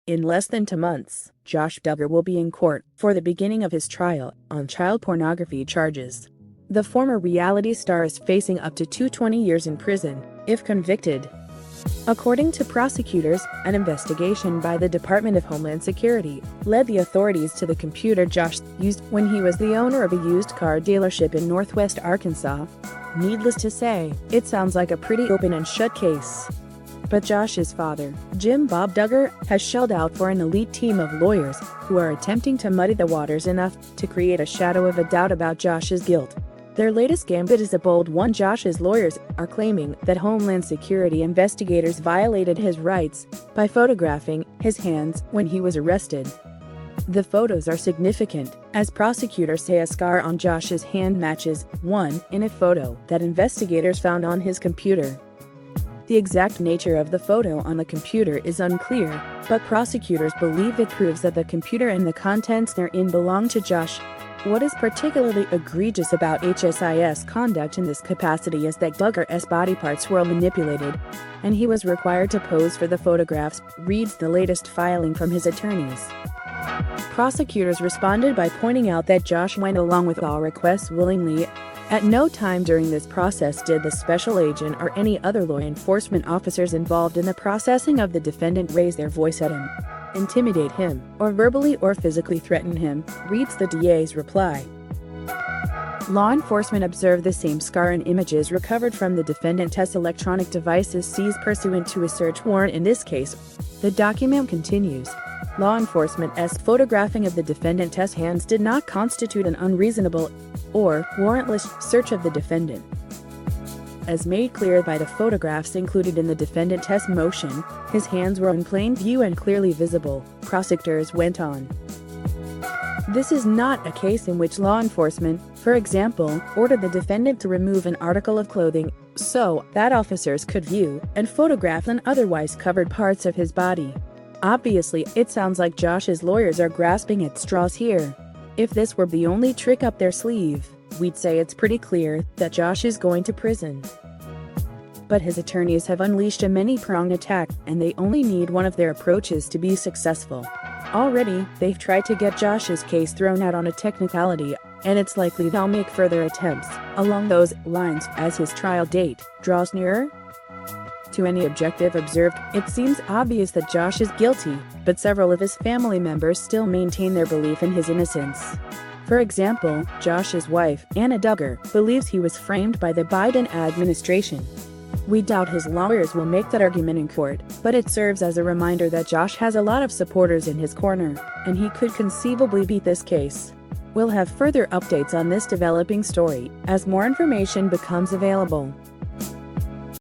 In less than 2 months, Josh Duggar will be in court for the beginning of his trial on child pornography charges. The former reality star is facing up to 20 years in prison if convicted. According to prosecutors, an investigation by the Department of Homeland Security led the authorities to the computer Josh used when he was the owner of a used car dealership in Northwest Arkansas. Needless to say, it sounds like a pretty open and shut case. But Josh's father, Bob Duggar, has shelled out for an elite team of lawyers who are attempting to muddy the waters enough to create a shadow of a doubt about Josh's guilt. Their latest gambit is a bold one. Josh's lawyers are claiming that Homeland Security investigators violated his rights by photographing his hands when he was arrested. The photos are significant, as prosecutors say a scar on Josh's hand matches one in a photo that investigators found on his computer. The exact nature of the photo on the computer is unclear, but prosecutors believe it proves that the computer and the contents therein belong to Josh. What is particularly egregious about HSIS conduct in this capacity is that Duggar's body parts were manipulated, and he was required to pose for the photographs, reads the latest filing from his attorneys. Prosecutors responded by pointing out that Josh went along with all requests willingly. At no time during this process did the special agent or any other law enforcement officers involved in the processing of the defendant raise their voice at him, intimidate him, or verbally or physically threaten him, reads the DA's reply. Law enforcement observed the same scar in images recovered from the defendant's electronic devices seized pursuant to a search warrant in this case. The document continues. Law enforcement's photographing of the defendant's hands did not constitute an unreasonable or warrantless search of the defendant. As made clear by the photographs included in the defendant's motion, his hands were in plain view and clearly visible, prosecutors went on. This is not a case in which law enforcement, for example, ordered the defendant to remove an article of clothing so that officers could view and photograph an otherwise covered parts of his body. Obviously, it sounds like Josh's lawyers are grasping at straws here. If this were the only trick up their sleeve, we'd say it's pretty clear that Josh is going to prison. But his attorneys have unleashed a many-pronged attack, and they only need one of their approaches to be successful. Already, they've tried to get Josh's case thrown out on a technicality, and it's likely they'll make further attempts along those lines as his trial date draws nearer. To any objective observer, it seems obvious that Josh is guilty, but several of his family members still maintain their belief in his innocence. For example, Josh's wife, Anna Duggar, believes he was framed by the Biden administration. We doubt his lawyers will make that argument in court, but it serves as a reminder that Josh has a lot of supporters in his corner, and he could conceivably beat this case. We'll have further updates on this developing story as more information becomes available.